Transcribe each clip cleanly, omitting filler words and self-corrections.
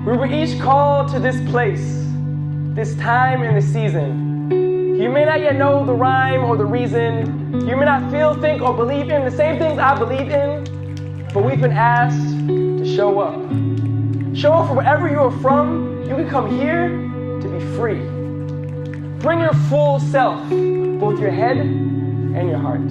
We were each called to this place, this time in the season. You may not yet know the rhyme or the reason. You may not feel, think, or believe in the same things I believe in, but we've been asked to show up. Show up from wherever you are from. You can come here to be free. Bring your full self, both your head and your heart.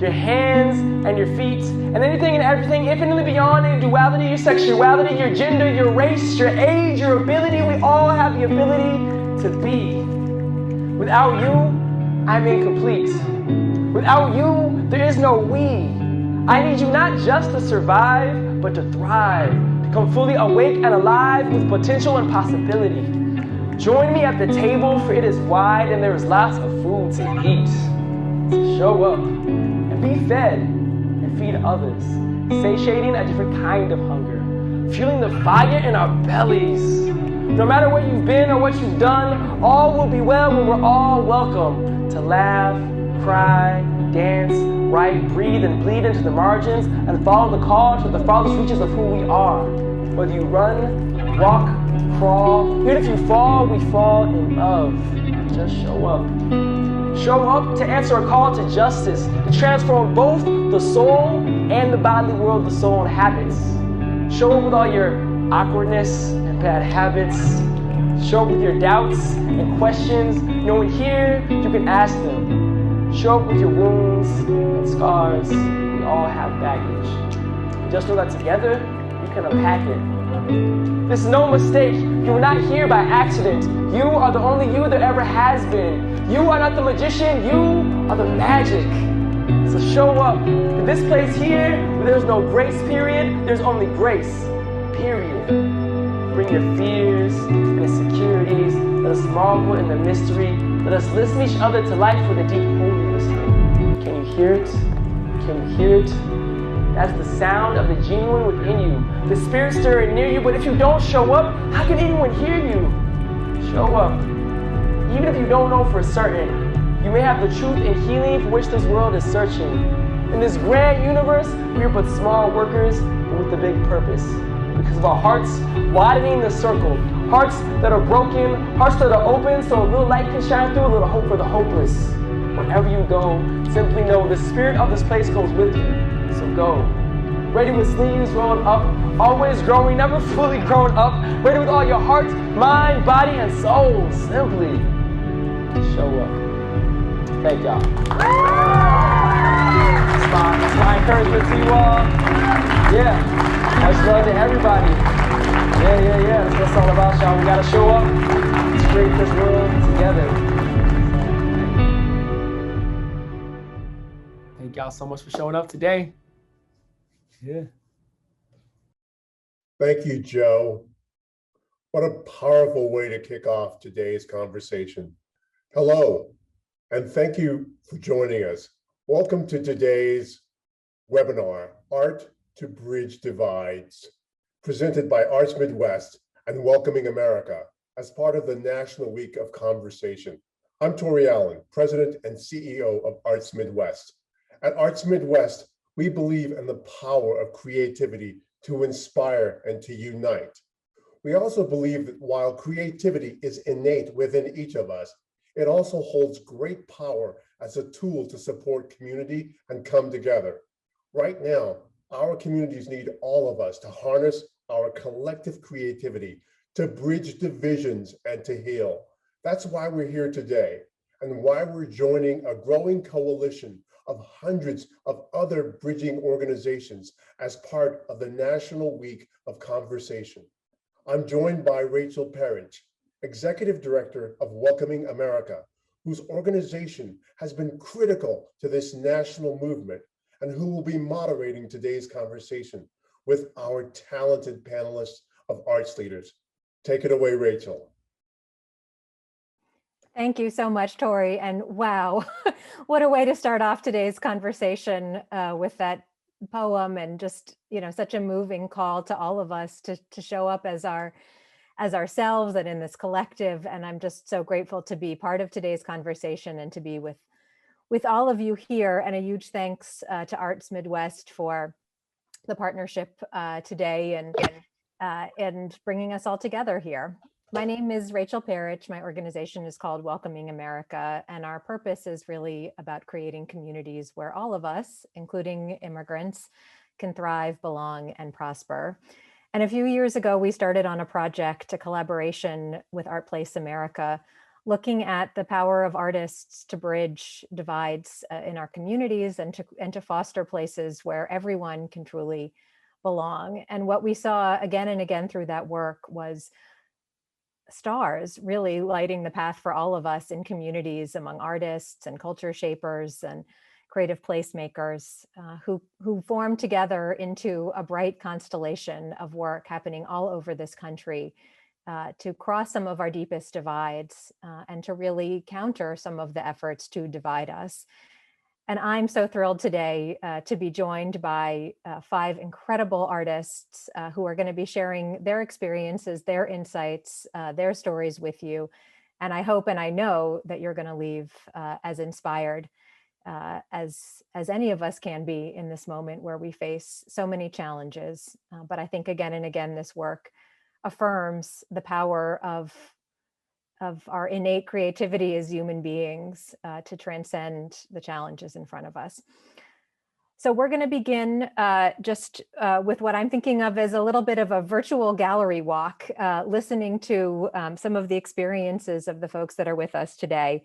Your hands and your feet, and anything and everything infinitely beyond in duality, your sexuality, your gender, your race, your age, your ability. We all have the ability to be. Without you, I'm incomplete. Without you, there is no we. I need you not just to survive, but to thrive, to come fully awake and alive with potential and possibility. Join me at the table, for it is wide and there is lots of food to eat. So show up and be fed and feed others, satiating a different kind of hunger, fueling the fire in our bellies. No matter where you've been or what you've done, all will be well when we're all welcome to laugh, cry, dance, write, breathe, and bleed into the margins and follow the call to the farthest reaches of who we are. Whether you run, walk, crawl, even if you fall, we fall in love. Just show up. Show up to answer a call to justice, to transform both the soul and the bodily world the soul inhabits. Show up with all your awkwardness and bad habits. Show up with your doubts and questions, knowing here you can ask them. Show up with your wounds and scars. We all have baggage. Just know that together you can unpack it. This is no mistake. You are not here by accident. You are the only you there ever has been. You are not the magician, you are the magic. So show up. In this place here, where there's no grace period, there's only grace, period. Bring your fears and insecurities. Let us marvel in the mystery. Let us listen to each other to life with a deep holiness. Can you hear it? Can you hear it? That's the sound of the genuine within you. The spirit stirring near you, but if you don't show up, how can anyone hear you? Show up. Even if you don't know for certain, you may have the truth and healing for which this world is searching. In this grand universe, we are but small workers, but with a big purpose. Because of our hearts widening the circle, hearts that are broken, hearts that are open, so a little light can shine through, a little hope for the hopeless. Wherever you go, simply know the spirit of this place goes with you. So go. Ready with sleeves rolled up, always growing, never fully grown up. Ready with all your heart, mind, body, and soul. Simply show up. Thank y'all. That's my encouragement to you all. Yeah. Much love to everybody. Yeah. That's what it's all about, y'all. We gotta show up to create this world together. Thank y'all so much for showing up today. Yeah. Thank you, Joe. What a powerful way to kick off today's conversation. Hello, and thank you for joining us. Welcome to today's webinar, Art to Bridge Divides, presented by Arts Midwest and Welcoming America as part of the National Week of Conversation. I'm Torrie Allen, President and CEO of Arts Midwest. At Arts Midwest, we believe in the power of creativity to inspire and to unite. We also believe that while creativity is innate within each of us, it also holds great power as a tool to support community and come together. Right now, our communities need all of us to harness our collective creativity, to bridge divisions and to heal. That's why we're here today and why we're joining a growing coalition of hundreds of other bridging organizations as part of the National Week of Conversation. I'm joined by Rachel Perić, Executive Director of Welcoming America, whose organization has been critical to this national movement and who will be moderating today's conversation with our talented panelists of arts leaders. Take it away, Rachel. Thank you so much, Torrie. And wow, what a way to start off today's conversation with that poem, and just, such a moving call to all of us to show up as ourselves and in this collective. And I'm just so grateful to be part of today's conversation and to be with all of you here. And a huge thanks to Arts Midwest for the partnership today. And and bringing us all together here. My name is Rachel Perić. My organization is called Welcoming America, and our purpose is really about creating communities where all of us, including immigrants, can thrive, belong, and prosper. And a few years ago, we started on a project, a collaboration with Art Place America, looking at the power of artists to bridge divides in our communities and to foster places where everyone can truly belong. And what we saw again and again through that work was stars really lighting the path for all of us in communities among artists and culture shapers and creative placemakers who form together into a bright constellation of work happening all over this country to cross some of our deepest divides and to really counter some of the efforts to divide us. And I'm so thrilled today to be joined by 5 incredible artists who are going to be sharing their experiences, their insights, their stories with you. And I hope and I know that you're going to leave as inspired as any of us can be in this moment where we face so many challenges. But I think again and again, this work affirms the power of our innate creativity as human beings to transcend the challenges in front of us. So we're going to begin just with what I'm thinking of as a little bit of a virtual gallery walk, listening to some of the experiences of the folks that are with us today,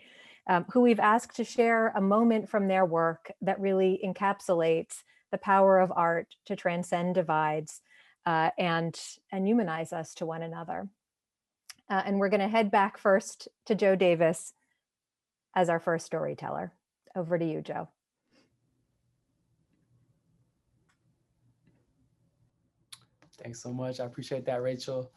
who we've asked to share a moment from their work that really encapsulates the power of art to transcend divides and humanize us to one another. And we're going to head back first to Joe Davis as our first storyteller. Over to you, Joe. Thanks so much. I appreciate that, Rachel.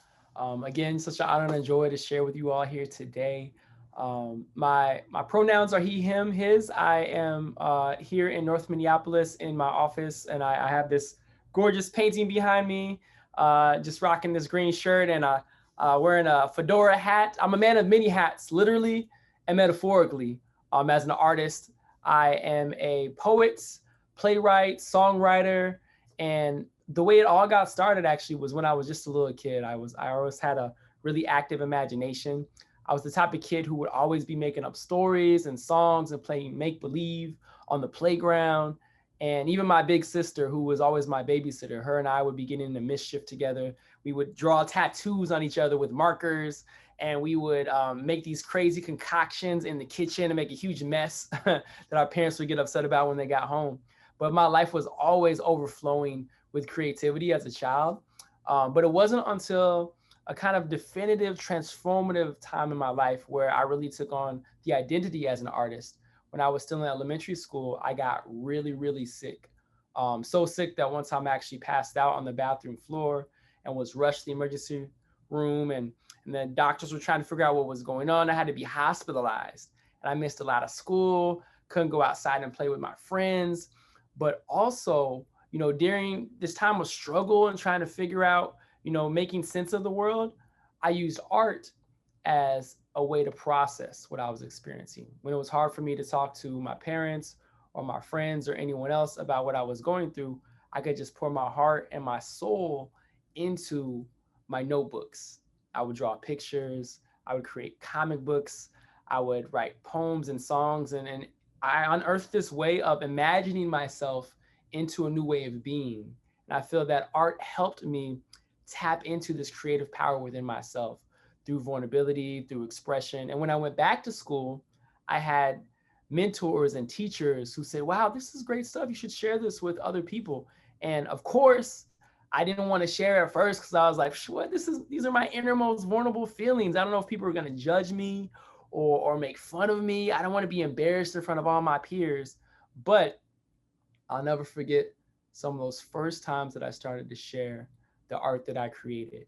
Again, such an honor and a joy to share with you all here today. My pronouns are he, him, his. I am here in North Minneapolis in my office, and I have this gorgeous painting behind me, just rocking this green shirt and wearing a fedora hat. I'm a man of many hats, literally and metaphorically. As an artist, I am a poet, playwright, songwriter, and the way it all got started actually was when I was just a little kid. I always had a really active imagination. I was the type of kid who would always be making up stories and songs and playing make-believe on the playground. And even my big sister, who was always my babysitter, her and I would be getting into mischief together. We would draw tattoos on each other with markers, and we would make these crazy concoctions in the kitchen and make a huge mess that our parents would get upset about when they got home. But my life was always overflowing with creativity as a child. But it wasn't until a kind of definitive, transformative time in my life where I really took on the identity as an artist. When I was still in elementary school, I got really, really sick. So sick that one time I actually passed out on the bathroom floor and was rushed to the emergency room. And then doctors were trying to figure out what was going on. I had to be hospitalized. And I missed a lot of school, couldn't go outside and play with my friends. But also, during this time of struggle and trying to figure out, making sense of the world, I used art as a way to process what I was experiencing. When it was hard for me to talk to my parents or my friends or anyone else about what I was going through, I could just pour my heart and my soul into my notebooks. I would draw pictures, I would create comic books, I would write poems and songs, and I unearthed this way of imagining myself into a new way of being. And I feel that art helped me tap into this creative power within myself through vulnerability, through expression. And when I went back to school, I had mentors and teachers who said, wow, this is great stuff. You should share this with other people. And of course, I didn't want to share at first because I was like, what? These are my innermost vulnerable feelings. I don't know if people are going to judge me or make fun of me. I don't want to be embarrassed in front of all my peers. But I'll never forget some of those first times that I started to share the art that I created,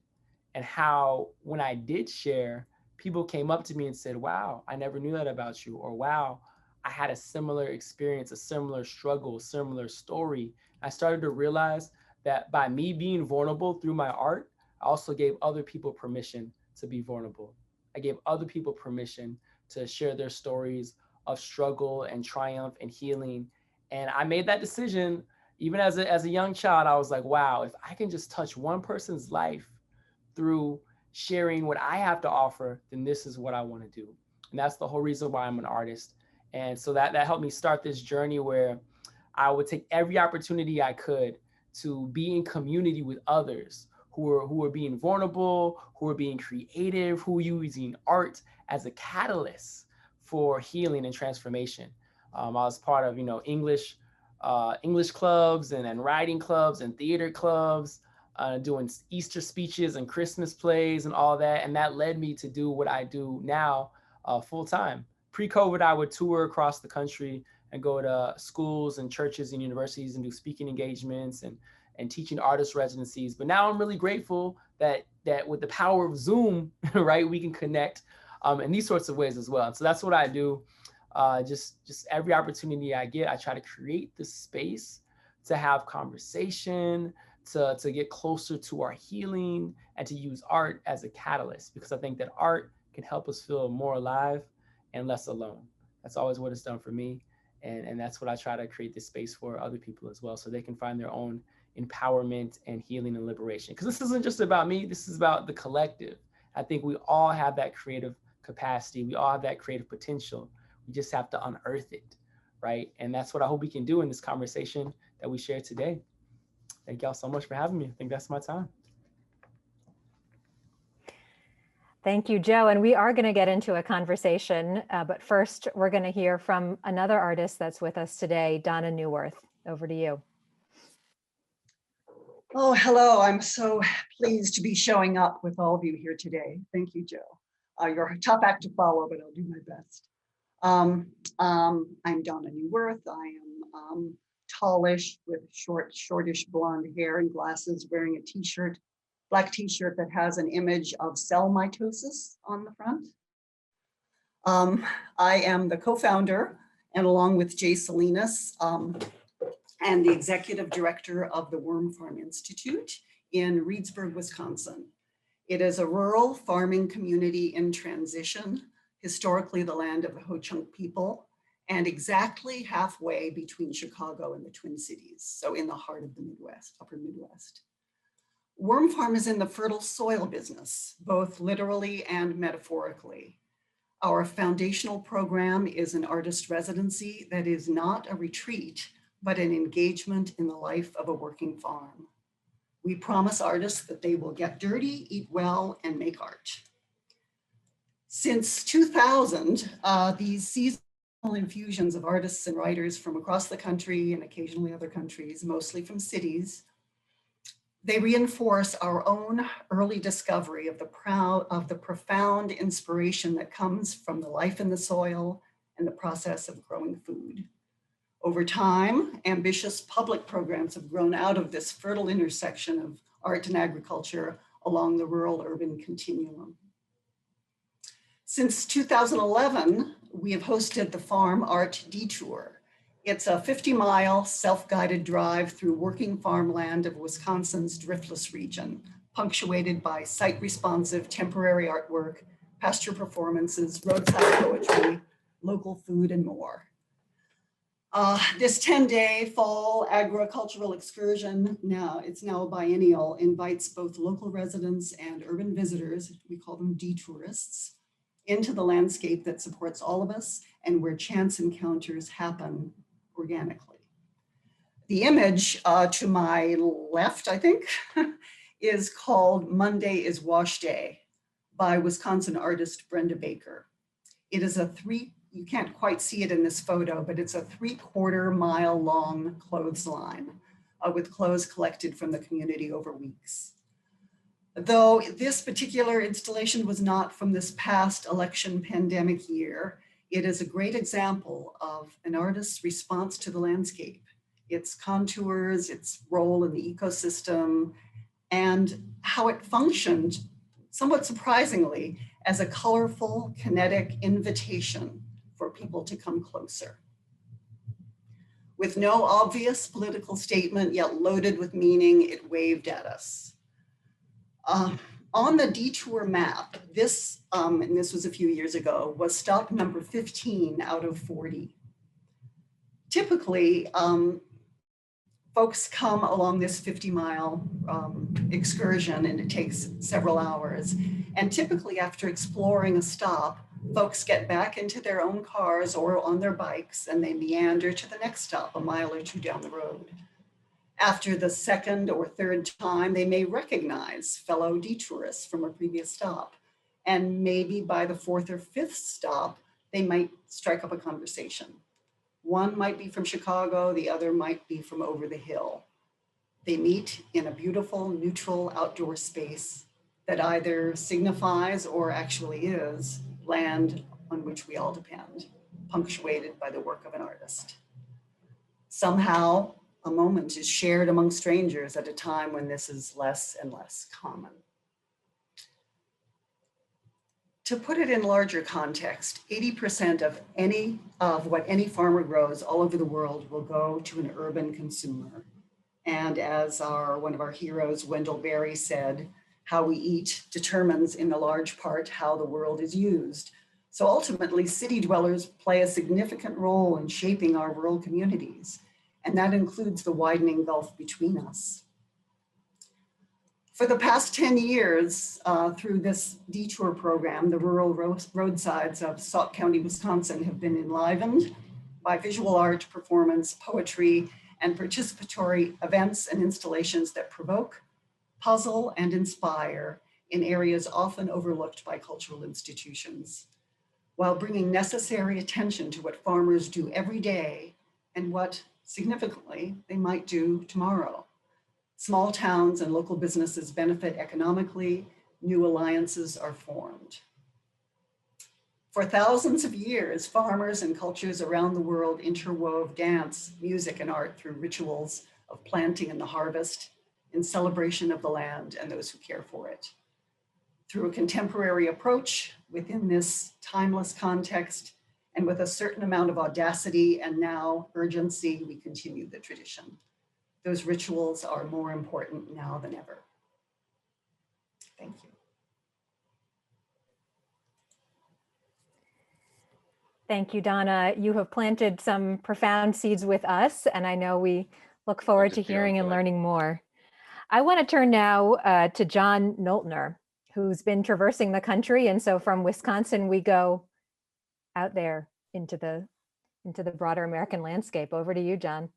and how when I did share, people came up to me and said, wow, I never knew that about you, or wow, I had a similar experience, a similar struggle, similar story. I started to realize that by me being vulnerable through my art, I also gave other people permission to be vulnerable. I gave other people permission to share their stories of struggle and triumph and healing. And I made that decision, even as a young child. I was like, wow, if I can just touch one person's life through sharing what I have to offer, then this is what I want to do. And that's the whole reason why I'm an artist. And so that helped me start this journey where I would take every opportunity I could to be in community with others who are being vulnerable, who are being creative, who are using art as a catalyst for healing and transformation. I was part of, English clubs and writing clubs and theater clubs, doing Easter speeches and Christmas plays and all that. And that led me to do what I do now full time. Pre-COVID, I would tour across the country and go to schools and churches and universities and do speaking engagements and teaching artist residencies. But now I'm really grateful that with the power of Zoom, right, we can connect in these sorts of ways as well. And so that's what I do. Just every opportunity I get, I try to create this space to have conversation, to get closer to our healing, and to use art as a catalyst, because I think that art can help us feel more alive and less alone. That's always what it's done for me. And that's what I try to create this space for other people as well, so they can find their own empowerment and healing and liberation. Because this isn't just about me, this is about the collective. I think we all have that creative capacity. We all have that creative potential. We just have to unearth it, right? And that's what I hope we can do in this conversation that we shared today. Thank y'all so much for having me. I think that's my time. Thank you, Joe. And we are going to get into a conversation, but first we're going to hear from another artist that's with us today, Donna Neuwirth. Over to you. Oh, hello. I'm so pleased to be showing up with all of you here today. Thank you, Joe. You're a tough act to follow, but I'll do my best. I'm Donna Neuwirth. I am tallish with shortish blonde hair and glasses, wearing a t-shirt, black t-shirt that has an image of cell mitosis on the front. I am the co-founder, and along with Jay Salinas, and the executive director of the Wormfarm Institute in Reedsburg, Wisconsin. It is a rural farming community in transition, historically the land of the Ho-Chunk people, and exactly halfway between Chicago and the Twin Cities, so in the heart of the Midwest, upper Midwest. Wormfarm is in the fertile soil business, both literally and metaphorically. Our foundational program is an artist residency that is not a retreat, but an engagement in the life of a working farm. We promise artists that they will get dirty, eat well, and make art. Since 2000, these seasonal infusions of artists and writers from across the country and occasionally other countries, mostly from cities, they reinforce our own early discovery of the profound inspiration that comes from the life in the soil and the process of growing food. Over time, ambitious public programs have grown out of this fertile intersection of art and agriculture along the rural-urban continuum. Since 2011, we have hosted the Farm Art Detour. It's a 50-mile self-guided drive through working farmland of Wisconsin's driftless region, punctuated by site-responsive temporary artwork, pasture performances, roadside poetry, local food, and more. This 10-day fall agricultural excursion, it's now a biennial, invites both local residents and urban visitors, we call them detourists, into the landscape that supports all of us and where chance encounters happen organically. The image to my left, I think, is called Monday is Wash Day by Wisconsin artist Brenda Baker. It is you can't quite see it in this photo, but it's a 3/4 mile long clothesline with clothes collected from the community over weeks. Though this particular installation was not from this past election pandemic year, it is a great example of an artist's response to the landscape, its contours, its role in the ecosystem, and how it functioned, somewhat surprisingly, as a colorful, kinetic invitation for people to come closer. With no obvious political statement, yet loaded with meaning, it waved at us. On the detour map, this, and this was a few years ago, was stop number 15 out of 40. Typically, Folks come along this 50-mile excursion, and it takes several hours. And typically after exploring a stop, folks get back into their own cars or on their bikes, and they meander to the next stop a mile or two down the road. After the second or third time, they may recognize fellow detourists from a previous stop. And maybe by the fourth or fifth stop, they might strike up a conversation. One might be from Chicago, the other might be from over the hill. They meet in a beautiful, neutral outdoor space that either signifies or actually is land on which we all depend, punctuated by the work of an artist. Somehow, a moment is shared among strangers at a time when this is less and less common. To put it in larger context, 80% of what any farmer grows all over the world will go to an urban consumer. And as one of our heroes, Wendell Berry, said, how we eat determines in a large part how the world is used. So ultimately, city dwellers play a significant role in shaping our rural communities, and that includes the widening gulf between us. For the past 10 years, through this detour program, the rural roadsides of Sauk County, Wisconsin have been enlivened by visual art, performance, poetry, and participatory events and installations that provoke, puzzle, and inspire in areas often overlooked by cultural institutions, while bringing necessary attention to what farmers do every day and what, significantly, they might do tomorrow. Small towns and local businesses benefit economically, new alliances are formed. For thousands of years, farmers and cultures around the world interwove dance, music, and art through rituals of planting and the harvest in celebration of the land and those who care for it. Through a contemporary approach within this timeless context and with a certain amount of audacity and now urgency, we continue the tradition. Those rituals are more important now than ever. Thank you. Thank you, Donna. You have planted some profound seeds with us, and I know we look forward to hearing and learning more. I want to turn now to John Noltner, who's been traversing the country. And so from Wisconsin, we go out there into the broader American landscape. Over to you, John.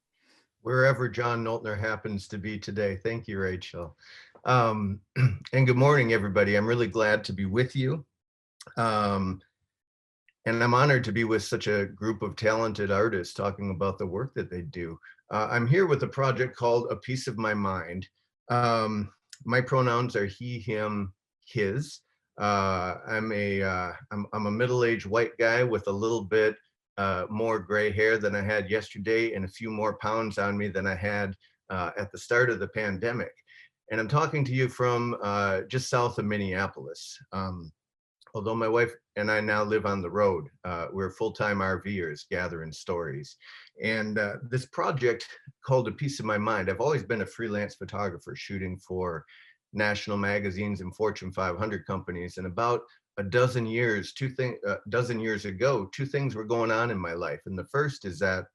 Wherever John Noltner happens to be today. Thank you, Rachel. And good morning, everybody. I'm really glad to be with you. And I'm honored to be with such a group of talented artists talking about the work that they do. I'm here with a project called A Piece of My Mind. My pronouns are he, him, his. I'm a middle-aged white guy with a little bit more gray hair than I had yesterday and a few more pounds on me than I had at the start of the pandemic. And I'm talking to you from just south of Minneapolis. Although my wife and I now live on the road, we're full-time RVers gathering stories. And this project called A Piece of My Mind, I've always been a freelance photographer shooting for national magazines and Fortune 500 companies. And about a dozen years ago, two things were going on in my life. And the first is that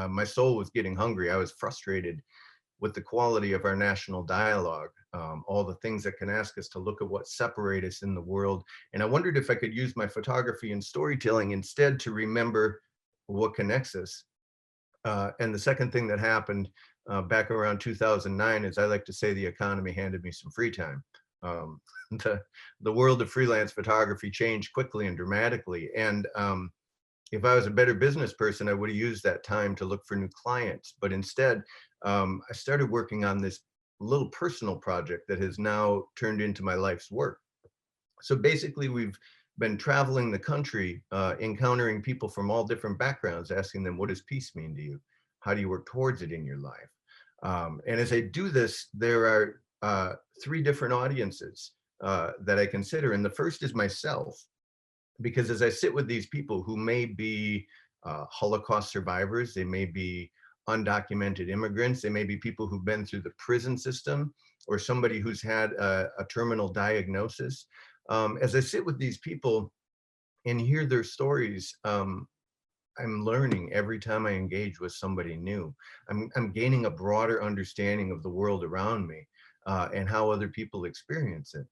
my soul was getting hungry. I was frustrated with the quality of our national dialogue, all the things that can ask us to look at what separate us in the world. And I wondered if I could use my photography and storytelling instead to remember what connects us. And the second thing that happened back around 2009 is, I like to say, the economy handed me some free time. The world of freelance photography changed quickly and dramatically. And if I was a better business person, I would have used that time to look for new clients. But instead, I started working on this little personal project that has now turned into my life's work. So basically, we've been traveling the country, encountering people from all different backgrounds, asking them, what does peace mean to you? How do you work towards it in your life? And as I do this, there are three different audiences that I consider. And the first is myself, because as I sit with these people who may be Holocaust survivors, they may be undocumented immigrants, they may be people who've been through the prison system, or somebody who's had a terminal diagnosis. As I sit with these people and hear their stories, I'm learning every time I engage with somebody new. I'm gaining a broader understanding of the world around me and how other people experience it.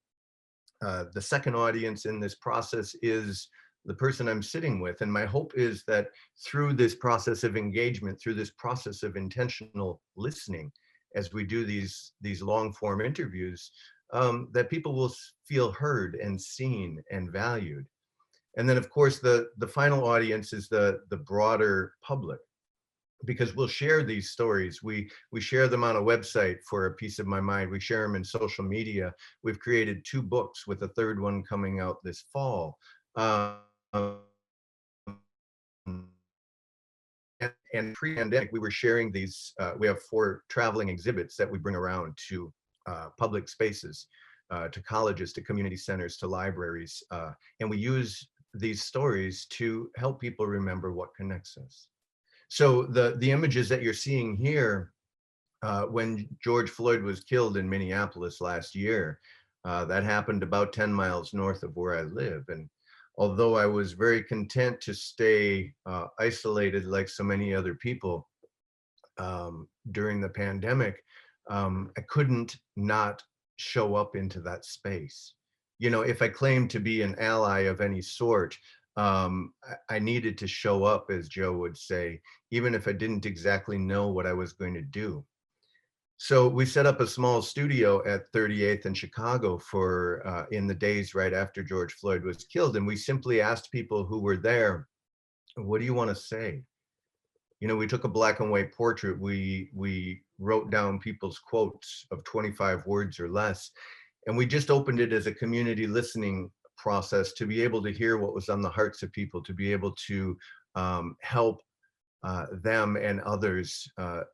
The second audience in this process is the person I'm sitting with. And my hope is that through this process of engagement, through this process of intentional listening, as we do these long form interviews, that people will feel heard and seen and valued. And then of course, the final audience is the broader public, because we'll share these stories. We share them on a website for A Piece of My Mind. We share them in social media. We've created 2 books with a 3rd one coming out this fall. And pre-pandemic, we were sharing these, we have 4 traveling exhibits that we bring around to public spaces, to colleges, to community centers, to libraries. And we use these stories to help people remember what connects us. So the images that you're seeing here, when George Floyd was killed in Minneapolis last year, that happened about 10 miles north of where I live. And although I was very content to stay isolated like so many other people during the pandemic, I couldn't not show up into that space. You know, if I claimed to be an ally of any sort, I needed to show up, as Joe would say, even if I didn't exactly know what I was going to do. So we set up a small studio at 38th in Chicago for in the days right after George Floyd was killed. And we simply asked people who were there, what do you want to say? You know, we took a black and white portrait. We wrote down people's quotes of 25 words or less. And we just opened it as a community listening process to be able to hear what was on the hearts of people, to be able to help them and others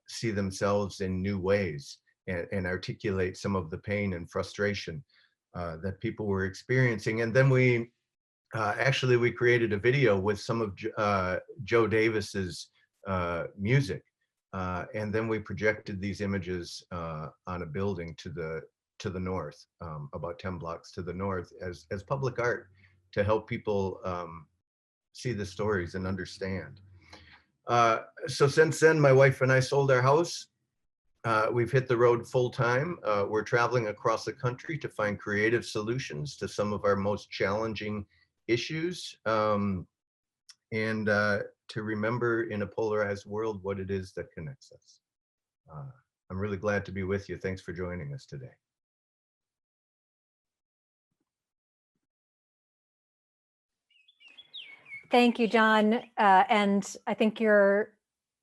see themselves in new ways and articulate some of the pain and frustration that people were experiencing. And then we created a video with some of Joe Davis's music. And then we projected these images on a building to the north, about 10 blocks to the north, as public art to help people see the stories and understand. So since then, my wife and I sold our house. We've hit the road full time. We're traveling across the country to find creative solutions to some of our most challenging issues, and to remember in a polarized world what it is that connects us. I'm really glad to be with you. Thanks for joining us today. Thank you, John. And I think your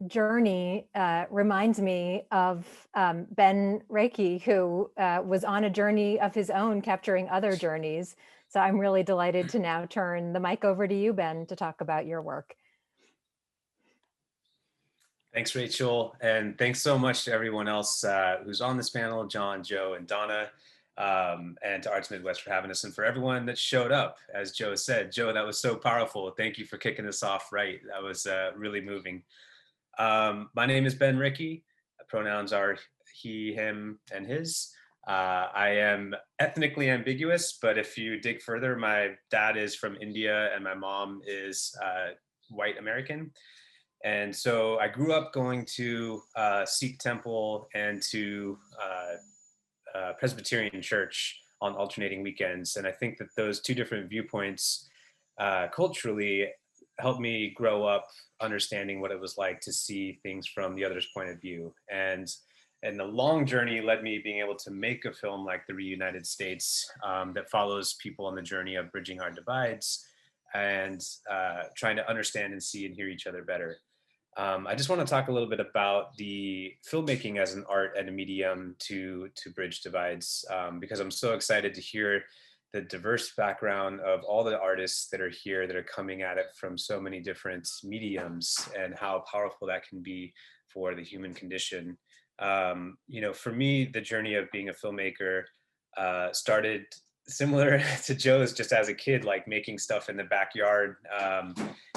journey reminds me of Ben Rekhi, who was on a journey of his own, capturing other journeys. So I'm really delighted to now turn the mic over to you, Ben, to talk about your work. Thanks, Rachel. And thanks so much to everyone else who's on this panel, John, Joe, and Donna. And to Arts Midwest for having us, and for everyone that showed up. As Joe said, Joe, that was so powerful. Thank you for kicking us off right. That was really moving. My name is Ben Rekhi. Pronouns are he, him, and his. I am ethnically ambiguous, but if you dig further, my dad is from India and my mom is white American. And so I grew up going to Sikh temple and to Presbyterian church on alternating weekends. And I think that those 2 different viewpoints culturally helped me grow up understanding what it was like to see things from the other's point of view. And the long journey led me being able to make a film like The Reunited States that follows people on the journey of bridging our divides and trying to understand and see and hear each other better. I just want to talk a little bit about the filmmaking as an art and a medium to bridge divides, because I'm so excited to hear the diverse background of all the artists that are here that are coming at it from so many different mediums and how powerful that can be for the human condition. You know, for me, the journey of being a filmmaker started similar to Joe's, just as a kid, like making stuff in the backyard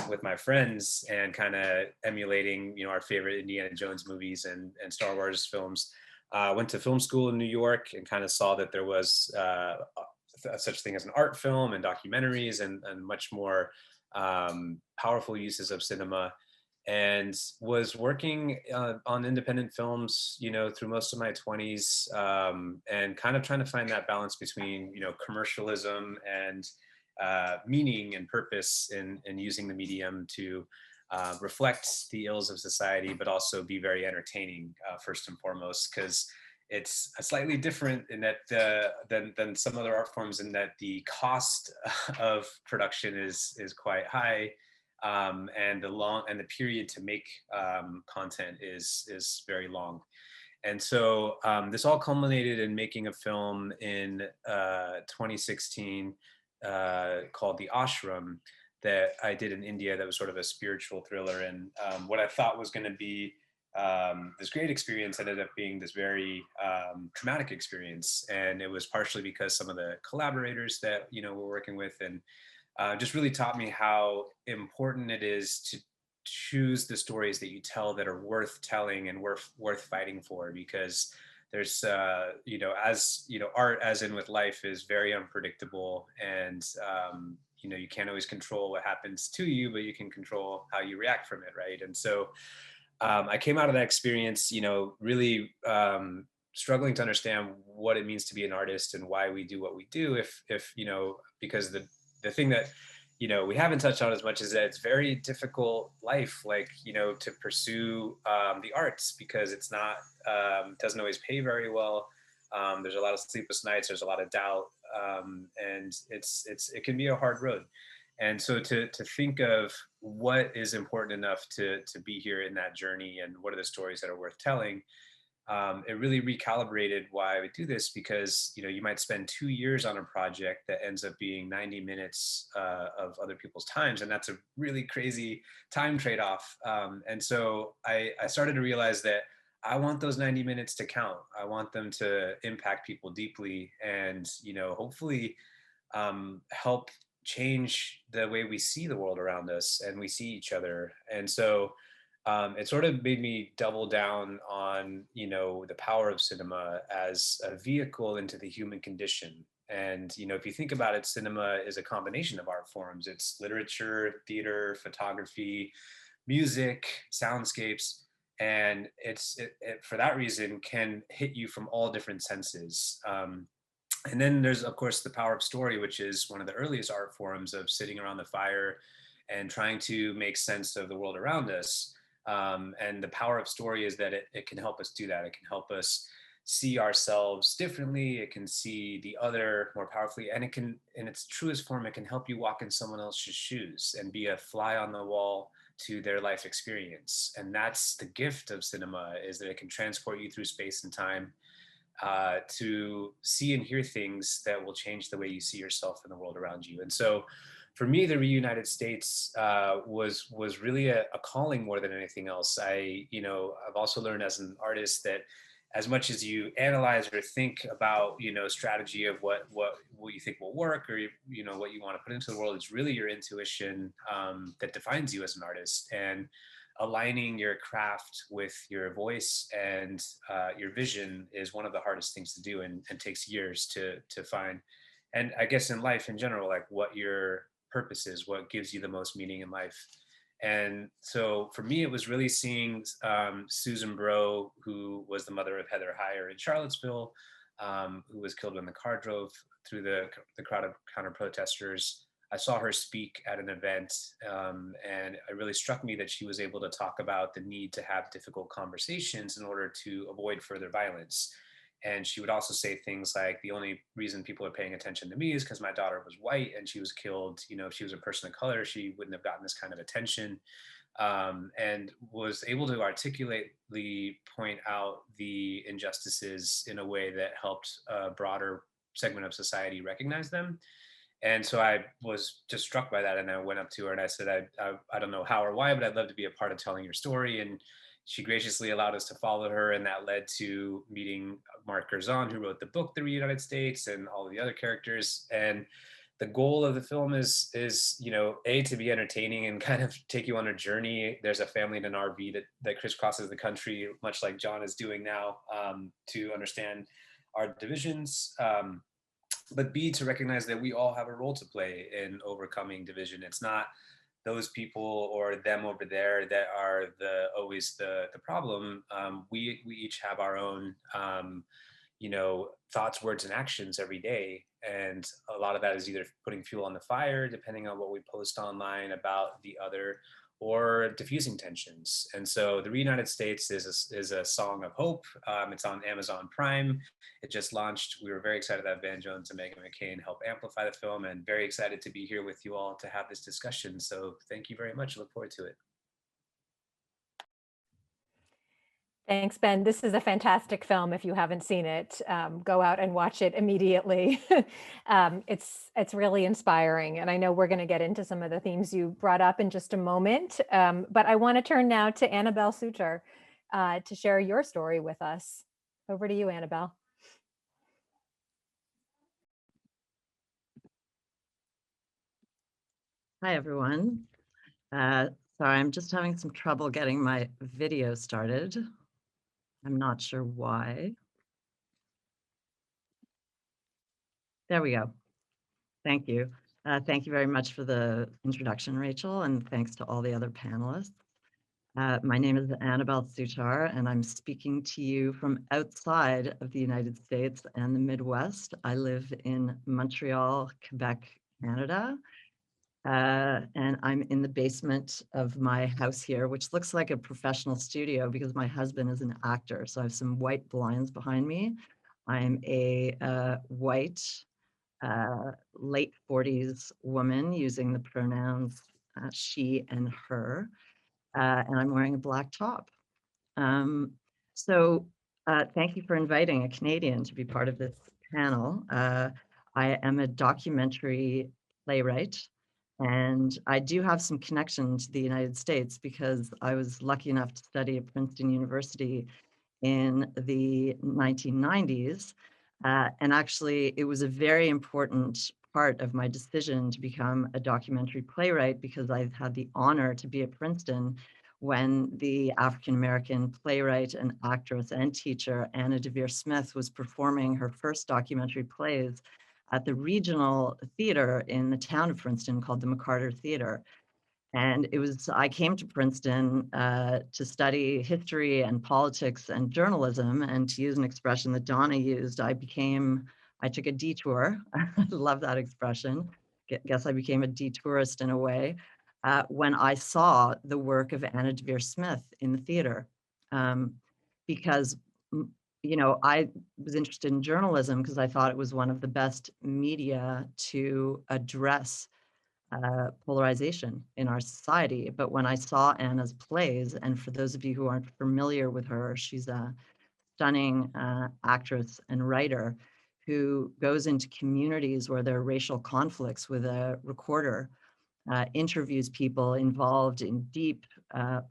with my friends and kind of emulating, you know, our favorite Indiana Jones movies and Star Wars films. Went to film school in New York and kind of saw that there was such thing as an art film and documentaries and much more powerful uses of cinema. and was working on independent films, through most of my 20s, and kind of trying to find that balance between, commercialism and meaning and purpose in using the medium to reflect the ills of society, but also be very entertaining, first and foremost, because it's slightly different in that than some other art forms, in that the cost of production is quite high, and the period to make content is very long. And so this all culminated in making a film in 2016 called The Ashram, that I did in India, that was sort of a spiritual thriller. And what I thought was going to be this great experience ended up being this very traumatic experience. And it was partially because some of the collaborators that, we're working with, and just really taught me how important it is to choose the stories that you tell that are worth telling and worth fighting for, because there's art, as in with life, is very unpredictable, and you can't always control what happens to you, but you can control how you react from it, right? And so I came out of that experience, really struggling to understand what it means to be an artist and why we do what we do, if because the thing that we haven't touched on as much is that it's very difficult life, like, to pursue the arts, because it's not, doesn't always pay very well. There's a lot of sleepless nights, there's a lot of doubt, and it can be a hard road. And so to think of what is important enough to be here in that journey, and what are the stories that are worth telling, it really recalibrated why I would do this, because you might spend 2 years on a project that ends up being 90 minutes of other people's times, and that's a really crazy time trade-off. And so I started to realize that I want those 90 minutes to count. I want them to impact people deeply, and hopefully help change the way we see the world around us and we see each other. And so it sort of made me double down on, the power of cinema as a vehicle into the human condition. And, if you think about it, cinema is a combination of art forms. It's literature, theater, photography, music, soundscapes. And it for that reason can hit you from all different senses. And then there's, of course, the power of story, which is one of the earliest art forms of sitting around the fire and trying to make sense of the world around us. And the power of story is that it can help us do that. It can help us see ourselves differently. It can see the other more powerfully. And it can, in its truest form, it can help you walk in someone else's shoes and be a fly on the wall to their life experience. And that's the gift of cinema, is that it can transport you through space and time, to see and hear things that will change the way you see yourself in the world around you. And so for me, the Reunited States was really a calling more than anything else. I've also learned as an artist that as much as you analyze or think about, strategy of what you think will work, or, what you want to put into the world, it's really your intuition that defines you as an artist. And aligning your craft with your voice and your vision is one of the hardest things to do, and takes years to find. And I guess in life in general, like what your purpose is, what gives you the most meaning in life. And so for me, it was really seeing Susan Bro, who was the mother of Heather Heyer in Charlottesville, who was killed when the car drove through the crowd of counter protesters. I saw her speak at an event, and it really struck me that she was able to talk about the need to have difficult conversations in order to avoid further violence. And she would also say things like, the only reason people are paying attention to me is because my daughter was white and she was killed. If she was a person of color, she wouldn't have gotten this kind of attention. And was able to articulately point out the injustices in a way that helped a broader segment of society recognize them. And so I was just struck by that. And I went up to her and I said, I don't know how or why, but I'd love to be a part of telling your story. And she graciously allowed us to follow her. And that led to meeting Mark Gerzon, who wrote the book, The Reunited States, and all of the other characters. And the goal of the film is to be entertaining and kind of take you on a journey. There's a family in an RV that crisscrosses the country, much like John is doing now, to understand our divisions. But B, to recognize that we all have a role to play in overcoming division. It's not those people or them over there that are always the problem. We each have our own thoughts, words, and actions every day. And a lot of that is either putting fuel on the fire, depending on what we post online about the other, or diffusing tensions. And so the Reunited States is a song of hope. It's on Amazon Prime. It just launched. We were very excited that Van Jones and Megan McCain helped amplify the film, and very excited to be here with you all to have this discussion. So thank you very much. I look forward to it. Thanks, Ben. This is a fantastic film. If you haven't seen it, go out and watch it immediately. It's really inspiring. And I know we're going to get into some of the themes you brought up in just a moment. But I want to turn now to Annabel Soutar to share your story with us. Over to you, Annabel. Hi, everyone. Sorry, I'm just having some trouble getting my video started. I'm not sure why. There we go. Thank you. Thank you very much for the introduction, Rachel, and thanks to all the other panelists. My name is Annabel Soutar, and I'm speaking to you from outside of the United States and the Midwest. I live in Montreal, Quebec, Canada. And I'm in the basement of my house here, which looks like a professional studio because my husband is an actor. So I have some white blinds behind me. I'm a white, late 40s woman using the pronouns she and her, and I'm wearing a black top. So thank you for inviting a Canadian to be part of this panel. I am a documentary playwright. And I do have some connection to the United States because I was lucky enough to study at Princeton University in the 1990s. And actually, it was a very important part of my decision to become a documentary playwright because I've had the honor to be at Princeton when the African-American playwright and actress and teacher, Anna DeVere Smith, was performing her first documentary plays at the regional theater in the town of Princeton called the McCarter Theater. And I came to Princeton to study history and politics and journalism. And to use an expression that Donna used, I took a detour. I love that expression. Guess I became a detourist in a way when I saw the work of Anna DeVere Smith in the theater. Because I was interested in journalism because I thought it was one of the best media to address polarization in our society. But when I saw Anna's plays, and for those of you who aren't familiar with her, she's a stunning actress and writer who goes into communities where there are racial conflicts with a recorder, interviews people involved in deep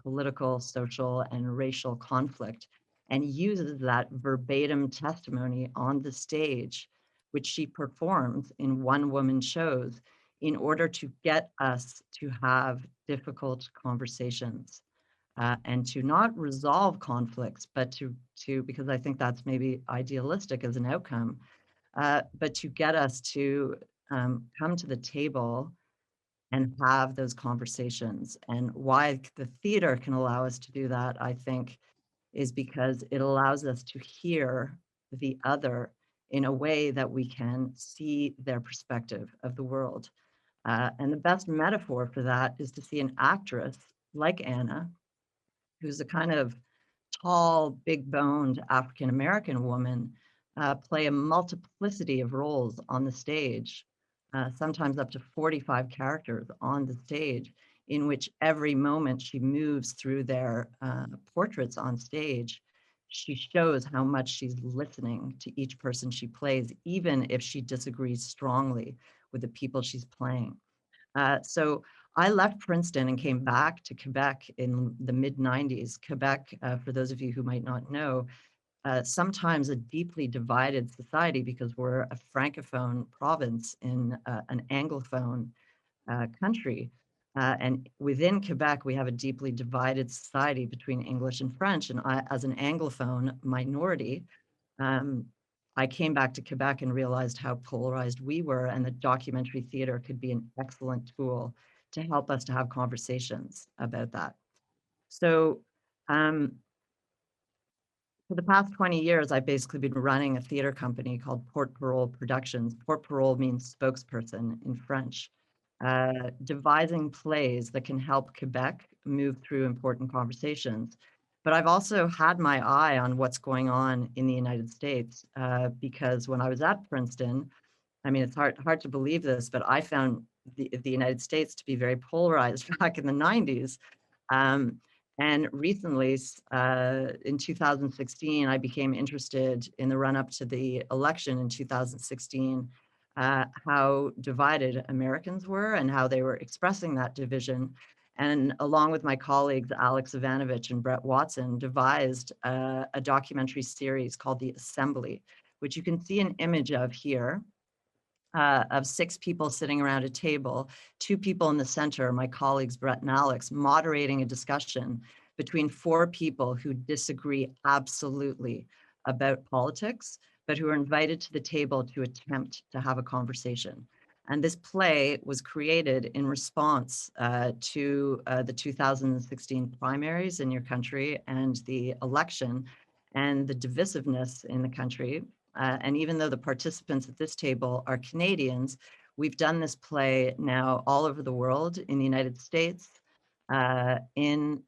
political, social, and racial conflict, and uses that verbatim testimony on the stage, which she performs in one-woman shows in order to get us to have difficult conversations and to not resolve conflicts, but to because I think that's maybe idealistic as an outcome, but to get us to come to the table and have those conversations. And why the theater can allow us to do that, I think, is because it allows us to hear the other in a way that we can see their perspective of the world. And the best metaphor for that is to see an actress like Anna, who's a kind of tall, big-boned African-American woman, play a multiplicity of roles on the stage, sometimes up to 45 characters on the stage, in which every moment she moves through their portraits on stage, she shows how much she's listening to each person she plays, even if she disagrees strongly with the people she's playing. So I left Princeton and came back to Quebec in the mid-90s. Quebec, for those of you who might not know, sometimes a deeply divided society because we're a francophone province in an anglophone country. And within Quebec, we have a deeply divided society between English and French. And I, as an anglophone minority, I came back to Quebec and realized how polarized we were, and that documentary theater could be an excellent tool to help us to have conversations about that. So for the past 20 years, I've basically been running a theater company called Porte Parole Productions. Porte Parole means spokesperson in French, devising plays that can help Quebec move through important conversations. But I've also had my eye on what's going on in the United States, because when I was at Princeton, I mean, it's hard to believe this, but I found the United States to be very polarized back in the 90s. And recently, in 2016, I became interested in the run-up to the election in 2016, how divided Americans were and how they were expressing that division. And along with my colleagues, Alex Ivanovich and Brett Watson, devised a documentary series called The Assembly, which you can see an image of here. Of 6 people sitting around a table, 2 people in the center, my colleagues Brett and Alex, moderating a discussion between 4 people who disagree absolutely about politics, but who are invited to the table to attempt to have a conversation. And this play was created in response to the 2016 primaries in your country and the election and the divisiveness in the country. And even though the participants at this table are Canadians, we've done this play now all over the world, in the United States, in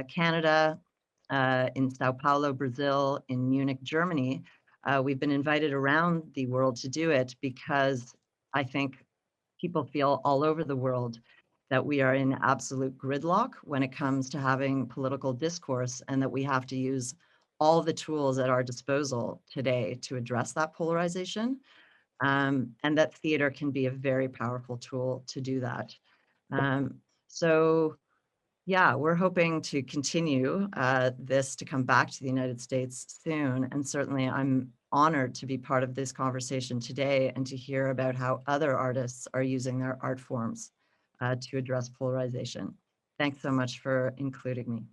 Canada, in Sao Paulo, Brazil, in Munich, Germany. We've been invited around the world to do it because I think people feel all over the world that we are in absolute gridlock when it comes to having political discourse, and that we have to use all the tools at our disposal today to address that polarization, and that theater can be a very powerful tool to do that. So yeah, we're hoping to continue this to come back to the United States soon, and certainly I'm honored to be part of this conversation today and to hear about how other artists are using their art forms to address polarization. Thanks so much for including me.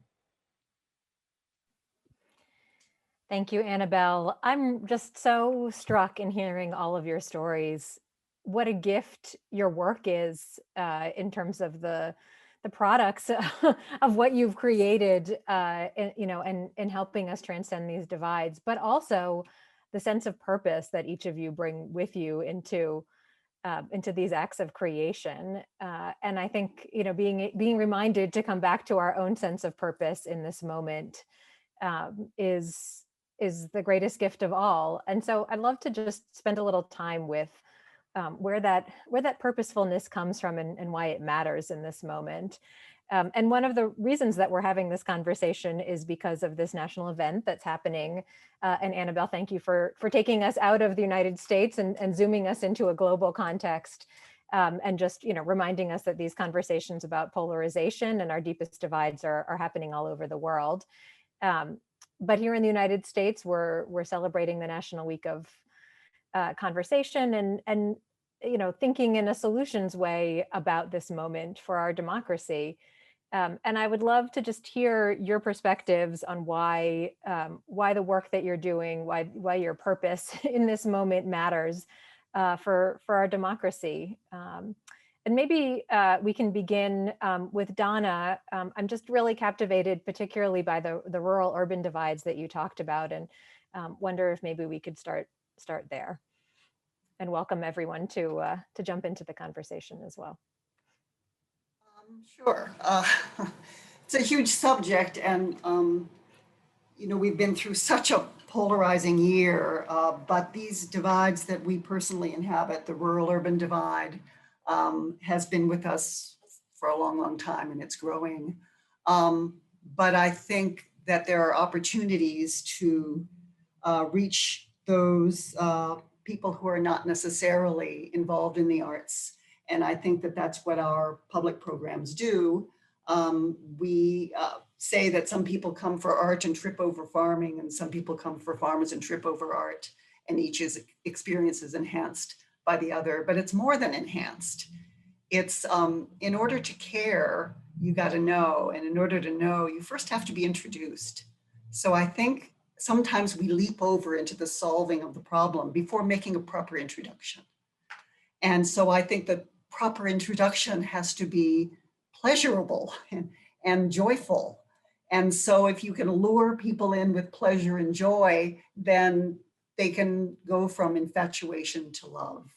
Thank you, Annabel. I'm just so struck in hearing all of your stories. What a gift your work is in terms of the products of what you've created, and helping us transcend these divides, but also the sense of purpose that each of you bring with you into these acts of creation. And I think, being reminded to come back to our own sense of purpose in this moment is the greatest gift of all. And so I'd love to just spend a little time with where that purposefulness comes from and why it matters in this moment. And one of the reasons that we're having this conversation is because of this national event that's happening. And Annabel, thank you for taking us out of the United States and zooming us into a global context, and just reminding us that these conversations about polarization and our deepest divides are happening all over the world. But here in the United States, we're celebrating the National Week of Conversation and thinking in a solutions way about this moment for our democracy. And I would love to just hear your perspectives on why the work that you're doing, why your purpose in this moment matters for our democracy. And maybe we can begin with Donna. I'm just really captivated, particularly by the rural-urban divides that you talked about, and wonder if maybe we could start there. And welcome everyone to jump into the conversation as well. Sure. It's a huge subject, and we've been through such a polarizing year, but these divides that we personally inhabit, the rural-urban divide, has been with us for a long, long time, and it's growing. But I think that there are opportunities to reach those people who are not necessarily involved in the arts. And I think that that's what our public programs do. We say that some people come for art and trip over farming, and some people come for farmers and trip over art, and each experience is enhanced by the other, but it's more than enhanced. It's in order to care, you got to know, and in order to know, you first have to be introduced. So I think sometimes we leap over into the solving of the problem before making a proper introduction. And so I think the proper introduction has to be pleasurable and joyful. And so if you can lure people in with pleasure and joy, then they can go from infatuation to love.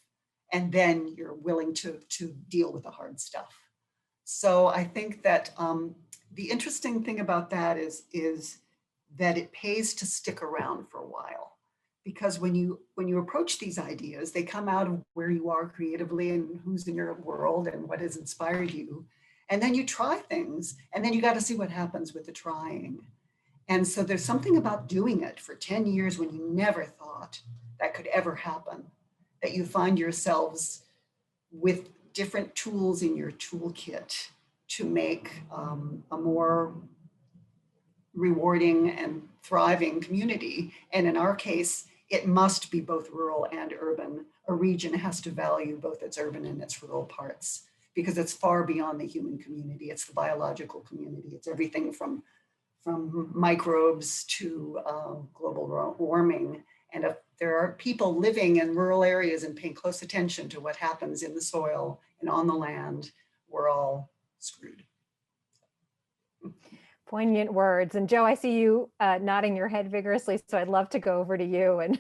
And then you're willing to deal with the hard stuff. So I think that the interesting thing about that is that it pays to stick around for a while. Because when you approach these ideas, they come out of where you are creatively and who's in your world and what has inspired you. And then you try things, and then you got to see what happens with the trying. And so there's something about doing it for 10 years when you never thought that could ever happen, that you find yourselves with different tools in your toolkit to make a more rewarding and thriving community. And in our case, it must be both rural and urban. A region has to value both its urban and its rural parts, because it's far beyond the human community. It's the biological community. It's everything from microbes to global warming. And if there are people living in rural areas and paying close attention to what happens in the soil and on the land, we're all screwed. Poignant words. And Joe, I see you nodding your head vigorously, so I'd love to go over to you and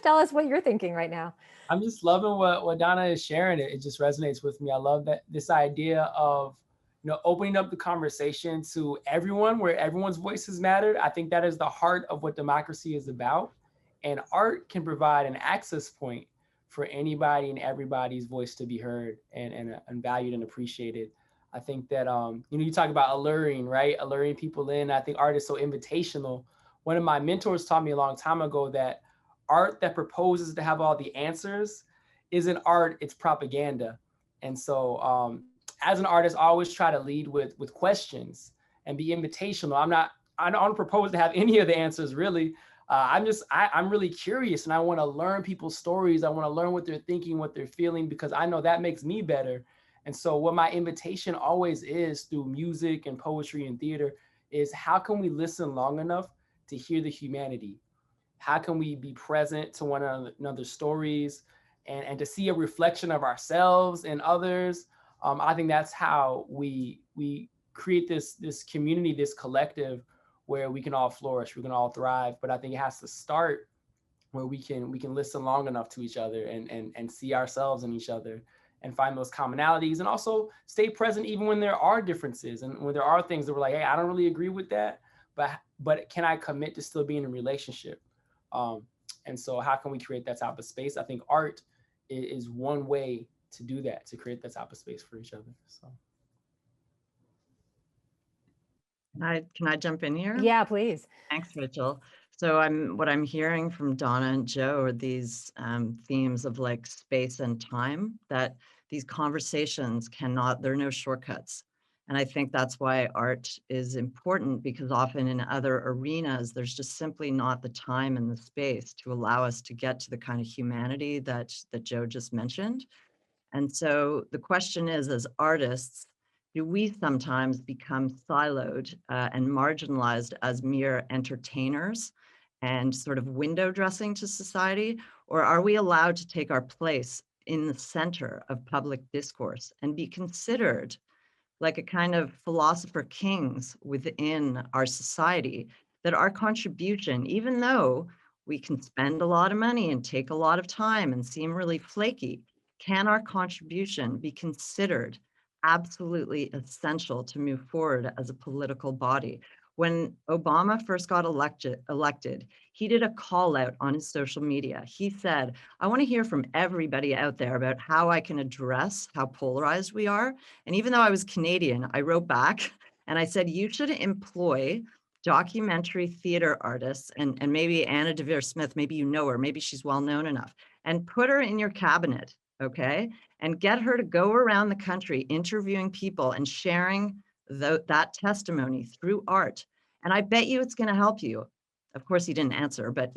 tell us what you're thinking right now. I'm just loving what Donna is sharing. It just resonates with me. I love that this idea of, you know, opening up the conversation to everyone, where everyone's voices mattered. I think that is the heart of what democracy is about. And art can provide an access point for anybody and everybody's voice to be heard and valued and appreciated. I think that, you know, you talk about alluring, right? Alluring people in. I think art is so invitational. One of my mentors taught me a long time ago that art that proposes to have all the answers isn't art, it's propaganda. And so as an artist, I always try to lead with questions and be invitational. I don't propose to have any of the answers, really. I'm really curious, and I want to learn people's stories. I want to learn what they're thinking, what they're feeling, because I know that makes me better. And so what my invitation always is through music and poetry and theater is, how can we listen long enough to hear the humanity? How can we be present to one another's stories and to see a reflection of ourselves and others? I think that's how we create this community, this collective, where we can all flourish, we can all thrive. But I think it has to start where we can listen long enough to each other and see ourselves in each other and find those commonalities, and also stay present even when there are differences and when there are things that we're like, hey, I don't really agree with that, but can I commit to still being in a relationship? And so how can we create that type of space? I think art is one way to do that, to create that type of space for each other. So. Can I jump in here? Yeah, please. Thanks, Rachel. So what I'm hearing from Donna and Joe are these themes of like space and time, that these conversations there are no shortcuts. And I think that's why art is important, because often in other arenas, there's just simply not the time and the space to allow us to get to the kind of humanity that Joe just mentioned. And so the question is, as artists, do we sometimes become siloed and marginalized as mere entertainers and sort of window dressing to society? Or are we allowed to take our place in the center of public discourse and be considered like a kind of philosopher kings within our society, that our contribution, even though we can spend a lot of money and take a lot of time and seem really flaky, can our contribution be considered absolutely essential to move forward as a political body? When Obama first got elected, he did a call out on his social media. He said, I want to hear from everybody out there about how I can address how polarized we are. And even though I was Canadian, I wrote back and I said, you should employ documentary theater artists, and maybe Anna DeVere Smith, maybe you know her, maybe she's well known enough, and put her in your cabinet, okay? And get her to go around the country interviewing people and sharing that testimony through art. And I bet you it's going to help you. Of course, he didn't answer, but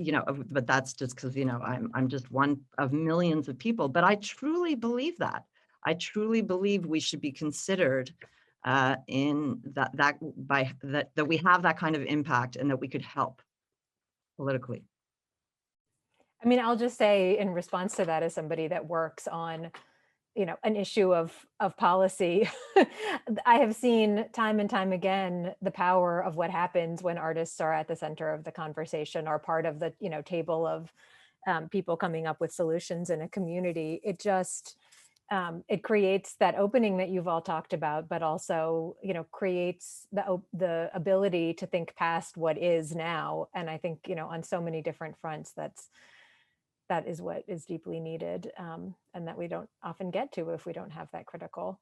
but that's just because I'm just one of millions of people. But I truly believe that. I truly believe we should be considered in that we have that kind of impact and that we could help politically. I mean, I'll just say in response to that, as somebody that works on an issue of policy. I have seen time and time again the power of what happens when artists are at the center of the conversation, or part of the table of people coming up with solutions in a community. It just it creates that opening that you've all talked about, but also creates the ability to think past what is now. And I think on so many different fronts, that is what is deeply needed, and that we don't often get to if we don't have that critical,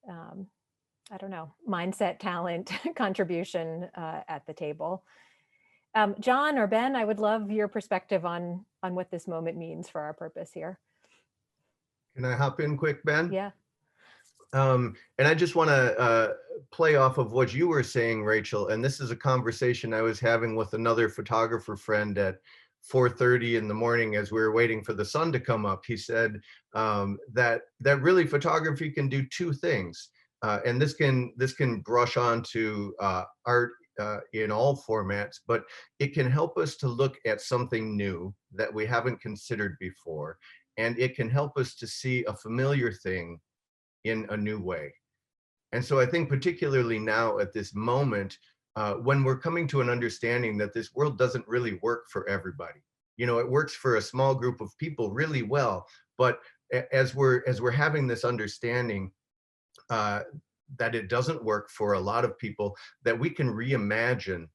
I don't know, mindset, talent, contribution at the table. John or Ben, I would love your perspective on what this moment means for our purpose here. Can I hop in quick, Ben? Yeah. And I just want to play off of what you were saying, Rachel. And this is a conversation I was having with another photographer friend at 4:30 in the morning as we were waiting for the sun to come up. He said that really photography can do two things, and this can brush on to art in all formats, but it can help us to look at something new that we haven't considered before, and it can help us to see a familiar thing in a new way. And so I think particularly now at this moment, when we're coming to an understanding that this world doesn't really work for everybody. It works for a small group of people really well, but as we're having this understanding that it doesn't work for a lot of people, that we can reimagine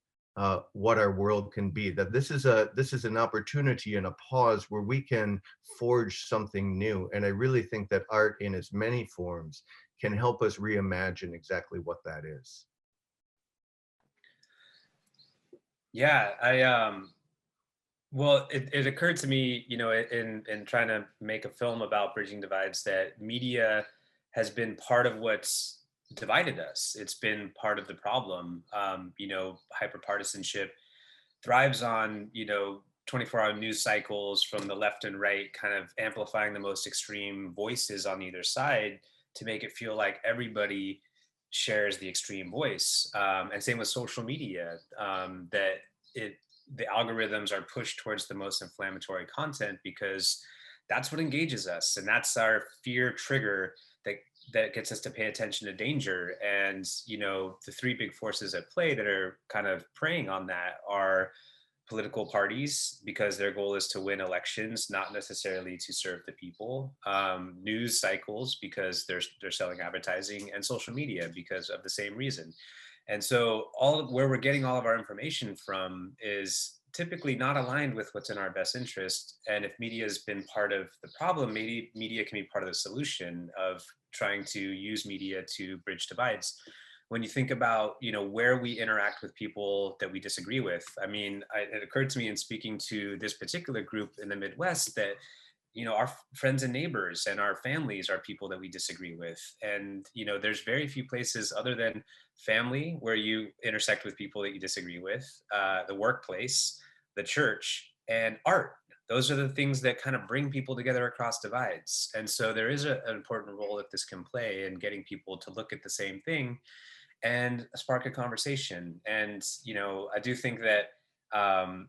what our world can be, that this is an opportunity and a pause where we can forge something new. And I really think that art in its many forms can help us reimagine exactly what that is. Yeah, well, it occurred to me, in trying to make a film about bridging divides, that media has been part of what's divided us. It's been part of the problem. Hyperpartisanship thrives on, 24-hour news cycles from the left and right, kind of amplifying the most extreme voices on either side to make it feel like everybody shares the extreme voice. And same with social media, that the algorithms are pushed towards the most inflammatory content because that's what engages us, and that's our fear trigger that gets us to pay attention to danger. And the three big forces at play that are kind of preying on that are political parties, because their goal is to win elections, not necessarily to serve the people, news cycles because they're selling advertising, and social media because of the same reason. And so where we're getting all of our information from is typically not aligned with what's in our best interest. And if media has been part of the problem, maybe media can be part of the solution of trying to use media to bridge divides. When you think about, where we interact with people that we disagree with, it occurred to me in speaking to this particular group in the Midwest that our friends and neighbors and our families are people that we disagree with. And, there's very few places other than family where you intersect with people that you disagree with, the workplace, the church, and art. Those are the things that kind of bring people together across divides. And so there is an important role that this can play in getting people to look at the same thing and spark a conversation. And, I do think that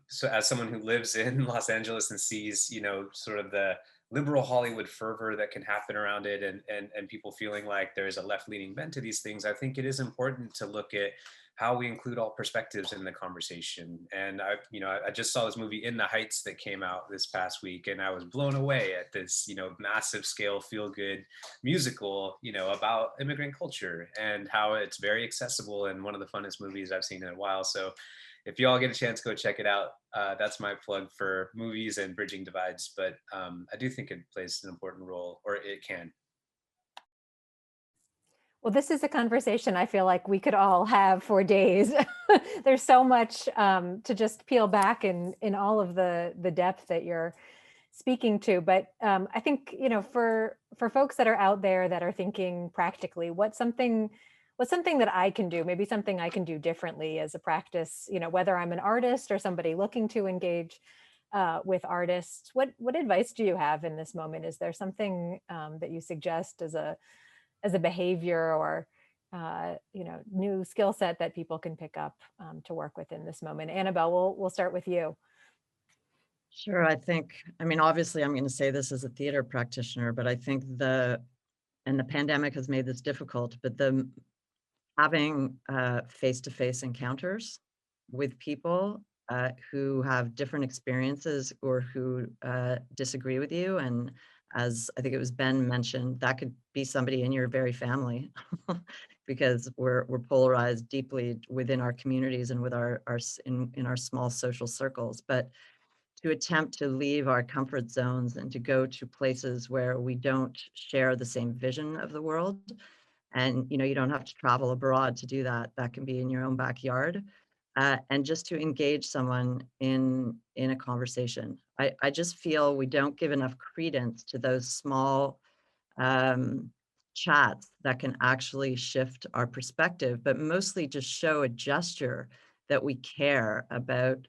so as someone who lives in Los Angeles and sees, sort of the liberal Hollywood fervor that can happen around it, and people feeling like there is a left-leaning bent to these things, I think it is important to look at how we include all perspectives in the conversation. And I just saw this movie In the Heights that came out this past week, and I was blown away at this, massive scale feel-good musical, about immigrant culture and how it's very accessible and one of the funnest movies I've seen in a while. So if you all get a chance, go check it out. That's my plug for movies and bridging divides. But I do think it plays an important role, or it can. Well, this is a conversation I feel like we could all have for days. There's so much to just peel back in all of the depth that you're speaking to. But I think, for folks that are out there that are thinking practically, what's something that I can do, maybe something I can do differently as a practice, whether I'm an artist or somebody looking to engage with artists, what advice do you have in this moment? Is there something that you suggest as a behavior or new skill set that people can pick up to work with in this moment? Annabel, we'll start with you. Sure. Obviously I'm going to say this as a theater practitioner, but I think the and the pandemic has made this difficult, but having face-to-face encounters with people who have different experiences or who disagree with you. And as I think it was Ben mentioned, that could be somebody in your very family because we're polarized deeply within our communities and with in our small social circles. But to attempt to leave our comfort zones and to go to places where we don't share the same vision of the world. And you don't have to travel abroad to do that. That can be in your own backyard. And just to engage someone in a conversation. I just feel we don't give enough credence to those small chats that can actually shift our perspective, but mostly just show a gesture that we care about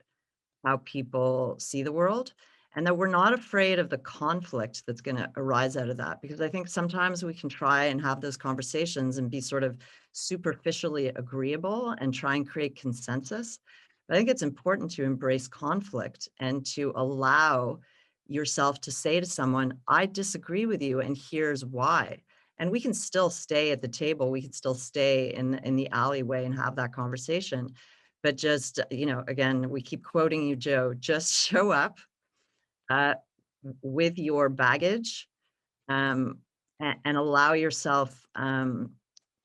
how people see the world, and that we're not afraid of the conflict that's going to arise out of that. Because I think sometimes we can try and have those conversations and be sort of superficially agreeable and try and create consensus. But I think it's important to embrace conflict and to allow yourself to say to someone, I disagree with you, and here's why. And we can still stay at the table. We can still stay in the alleyway and have that conversation. But just, again, we keep quoting you, Joe, just show up with your baggage and allow yourself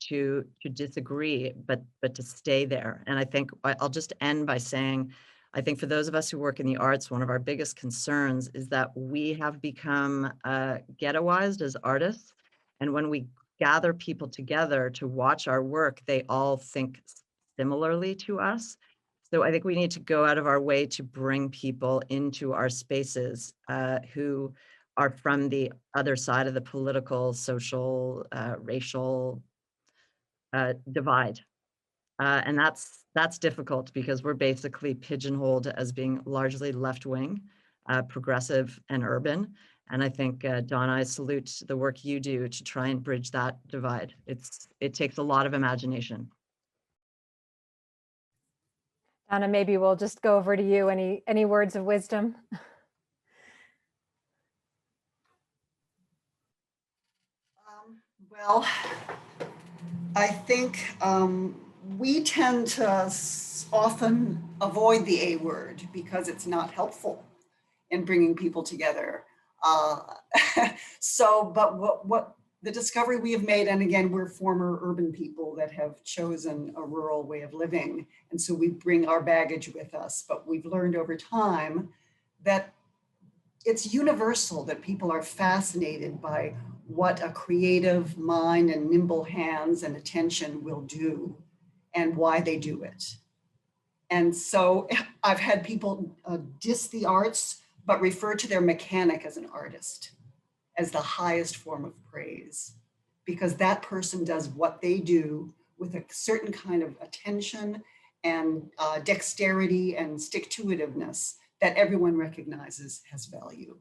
to disagree, but to stay there. And I think I'll just end by saying, I think for those of us who work in the arts, one of our biggest concerns is that we have become ghettoized as artists. And when we gather people together to watch our work, they all think similarly to us. So I think we need to go out of our way to bring people into our spaces who are from the other side of the political, social, racial divide. And that's difficult because we're basically pigeonholed as being largely left-wing, progressive, and urban. And I think, Donna, I salute the work you do to try and bridge that divide. It takes a lot of imagination. Donna, maybe we'll just go over to you. Any words of wisdom? Well, I think we tend to often avoid the A word because it's not helpful in bringing people together. But what the discovery we have made, and again, we're former urban people that have chosen a rural way of living, and so we bring our baggage with us, but we've learned over time that it's universal that people are fascinated by what a creative mind and nimble hands and attention will do and why they do it. And so I've had people diss the arts, but refer to their mechanic as an artist, as the highest form of praise, because that person does what they do with a certain kind of attention and dexterity and stick-to-itiveness that everyone recognizes has value.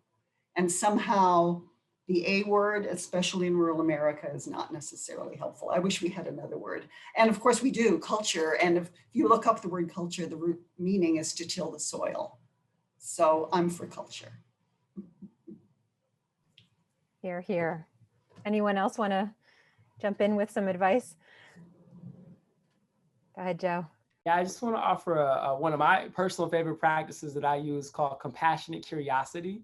And somehow the A word, especially in rural America, is not necessarily helpful. I wish we had another word. And of course we do, culture. And if you look up the word culture, the root meaning is to till the soil. So I'm for culture. Hear, hear. Anyone else want to jump in with some advice? Go ahead, Joe. Yeah, I just want to offer one of my personal favorite practices that I use called compassionate curiosity.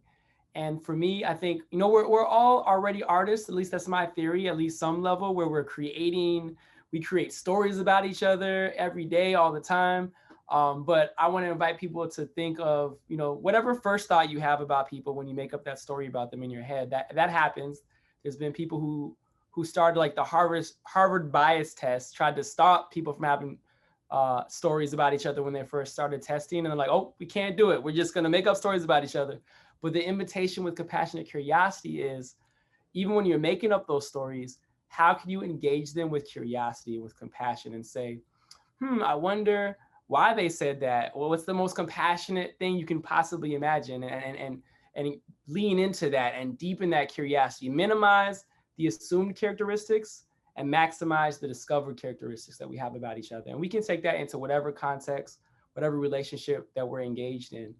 And for me, I think, we're all already artists, at least that's my theory, at least some level, where we create stories about each other every day, all the time. But I want to invite people to think of, whatever first thought you have about people when you make up that story about them in your head, that happens. There's been people who started like the Harvard bias test, tried to stop people from having stories about each other when they first started testing. And they're like, oh, we can't do it. We're just going to make up stories about each other. But the invitation with compassionate curiosity is, even when you're making up those stories, how can you engage them with curiosity and with compassion and say, I wonder why they said that? Well, what's the most compassionate thing you can possibly imagine? And lean into that and deepen that curiosity, minimize the assumed characteristics and maximize the discovered characteristics that we have about each other. And we can take that into whatever context, whatever relationship that we're engaged in.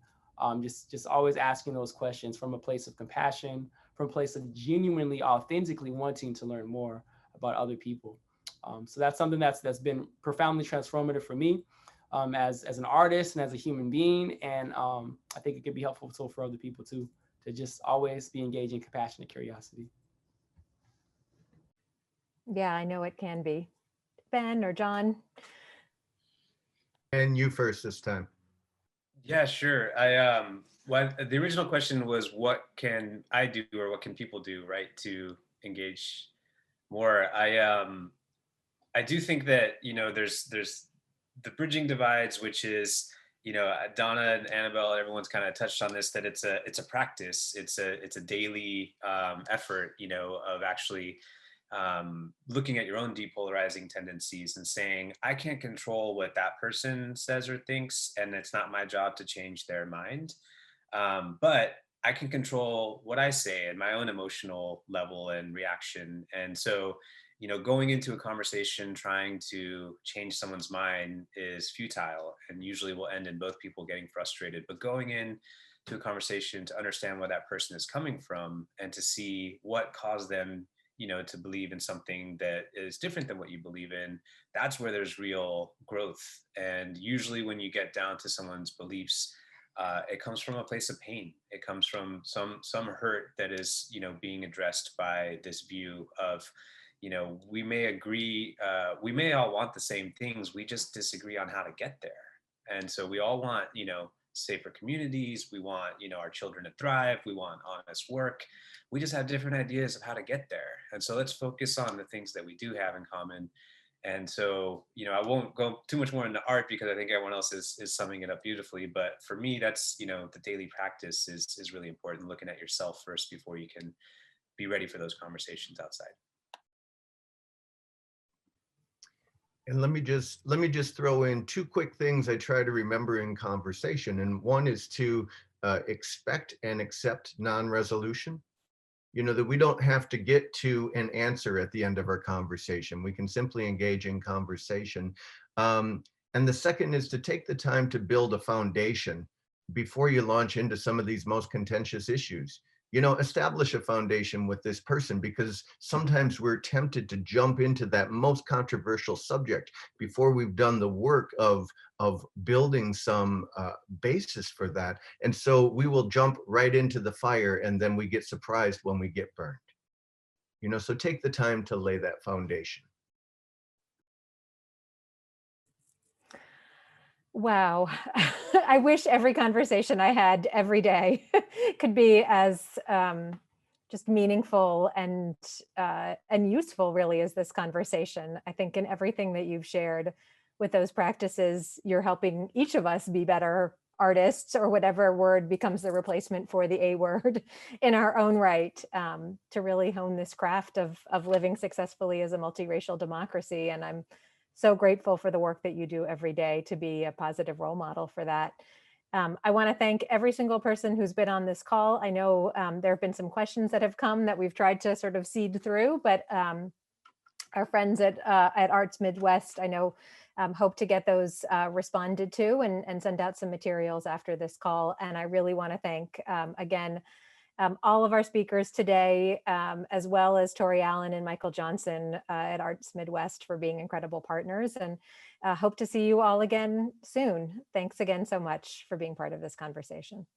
Just always asking those questions from a place of compassion, from a place of genuinely, authentically wanting to learn more about other people. So that's something that's been profoundly transformative for me as an artist and as a human being. And I think it could be helpful for other people too, to just always be engaged in compassionate curiosity. Yeah, I know it can be. Ben or John? And you first this time. Yeah, sure. Well, the original question was, what can I do, or what can people do, right, to engage more? I do think that, you know, there's the bridging divides, which is, you know, Donna and Annabel, everyone's kind of touched on this, that it's a practice, it's a daily effort, you know, of actually looking at your own depolarizing tendencies and saying, I can't control what that person says or thinks, and it's not my job to change their mind. But I can control what I say and my own emotional level and reaction. And so, you know, going into a conversation trying to change someone's mind is futile and usually will end in both people getting frustrated. But going in to a conversation to understand where that person is coming from and to see what caused them, you know, to believe in something that is different than what you believe in, that's where there's real growth. And usually when you get down to someone's beliefs, it comes from a place of pain. It comes from some hurt that is, you know, being addressed by this view of, you know, we may agree, we may all want the same things, we just disagree on how to get there. And so we all want, you know, safer communities, we want, you know, our children to thrive, we want honest work. We just have different ideas of how to get there. And so let's focus on the things that we do have in common. And so, you know, I won't go too much more into art because I think everyone else is summing it up beautifully. But for me, that's, you know, the daily practice is really important, looking at yourself first before you can be ready for those conversations outside. And let me just throw in two quick things I try to remember in conversation. And one is to expect and accept non-resolution. You know, that we don't have to get to an answer at the end of our conversation. We can simply engage in conversation. And the second is to take the time to build a foundation before you launch into some of these most contentious issues. You know, establish a foundation with this person, because sometimes we're tempted to jump into that most controversial subject before we've done the work of building some basis for that. And so we will jump right into the fire, and then we get surprised when we get burned. You know, so take the time to lay that foundation. Wow. I wish every conversation I had every day could be as just meaningful and useful, really, as this conversation. I think in everything that you've shared with those practices, you're helping each of us be better artists, or whatever word becomes the replacement for the A word in our own right, to really hone this craft of living successfully as a multiracial democracy. And I'm so grateful for the work that you do every day to be a positive role model for that. I want to thank every single person who's been on this call. I know there have been some questions that have come that we've tried to sort of seed through, but our friends at Arts Midwest, I know, hope to get those responded to and send out some materials after this call. And I really want to thank, again, all of our speakers today, as well as Torrie Allen and Michael Johnson at Arts Midwest for being incredible partners, and hope to see you all again soon. Thanks again so much for being part of this conversation.